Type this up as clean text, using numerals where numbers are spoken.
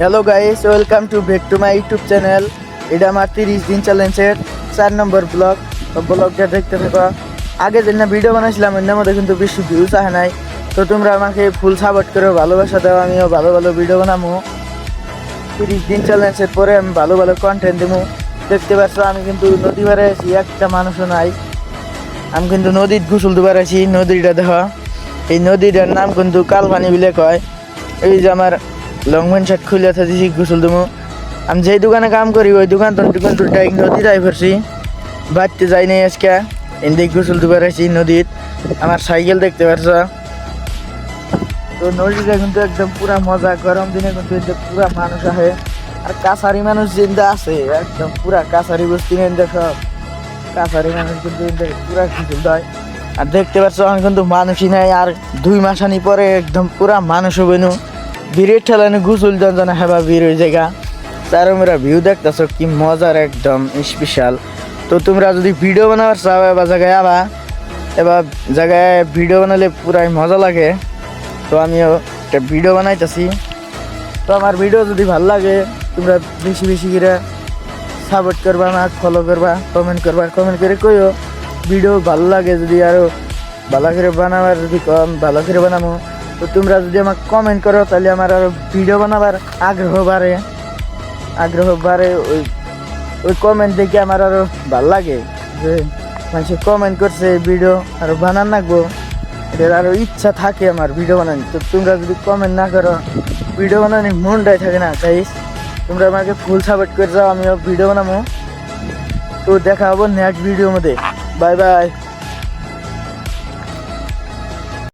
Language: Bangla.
Hello guys, welcome to back to my YouTube channel. এটা আমার 30 দিন চ্যালেঞ্জের 4 নম্বর ব্লগ। তো ব্লগটা দেখতে থাকো। আগে যেটা ভিডিও বানাইছিলাম এর মধ্যে কিন্তু বেশি ভিউজ আসে নাই। তো তোমরা আমাকে ফুল সাপোর্ট করো, ভালোবাসা দাও, আমিও ভালো ভালো ভিডিও বানাবো। 30 দিন চ্যালেঞ্জের পরে আমি ভালো ভালো কন্টেন্ট দেবো। দেখতে পাচ্ছ আমি কিন্তু নদী পাড়ে আছি, একটা মানুষও নাই। আমি কিন্তু নদীর গোসল দুবার আছি। নদীটা দেখো, এই নদীটার নাম কিন্তু কালপানি বলে কয়। এই যে আমার লং প্যান্ট শার্ট খুলে থাকছি গোসল দেবো। আমি যেই দোকানে কাম করি ওই দোকান তো ডাইরেক্ট নদী যাই পড়ছি, বাড়তে যাই নাই আজকে। এদিকে গোসল দুবার আছি নদীর। আমার সাইকেল দেখতে পাচ্ছ। তো নদীটা কিন্তু একদম পুরা মজা, গরম দিনে কিন্তু এতে পুরা মানুষ আহে। আর কাছারি মানুষ যেটা আছে একদম পুরা কাছারি বস্তি নেন সব কাছারি মানুষ কিন্তু পুরা গোসল দেয়। আর দেখতে পাচ্ছ আমি কিন্তু মানুষই নাই। আর 2 মাস আনি পরে একদম পুরা মানুষ হবে নু ভিড়ের ঠেলানো গোসল দেন হেবা ভিড় হয়ে জায়গা। তার মেরা ভিউ দেখতেছ কি মজার, একদম স্পেশাল। তো তোমরা যদি ভিডিও বানাবার চাও এবার জায়গায় এবার জায়গায় ভিডিও বানালে পুরাই মজা লাগে। তো আমিও একটা ভিডিও বানাইতেছি। তো আমার ভিডিও যদি ভালো লাগে তোমরা বেশি বেশি করে সাপোর্ট করবা, আমাকে ফলো করবা, কমেন্ট করবা। কমেন্ট করে কইও ভিডিও ভালো লাগে, যদি আরও ভালো করে বানাবার, যদি ভালো করে বানাবো। তো তোমরা যদি আমাকে কমেন্ট করো তাহলে আমার আরও ভিডিও বানাবার আগ্রহ বাড়ে। ওই কমেন্ট দেখে আমার আরও ভালো লাগে যে মানুষে কমেন্ট করছে, ভিডিও আরও বানান রাখবো, এটার আরও ইচ্ছা থাকে আমার ভিডিও বানানি। তো তোমরা যদি কমেন্ট না করো ভিডিও বানানোর মনটাই থাকে না। তাই তোমরা আমাকে ফুল সাপোর্ট করে যাও, আমিও ভিডিও বানাবো। তো দেখা হবো নেক্সট ভিডিওর মধ্যে। Bye bye.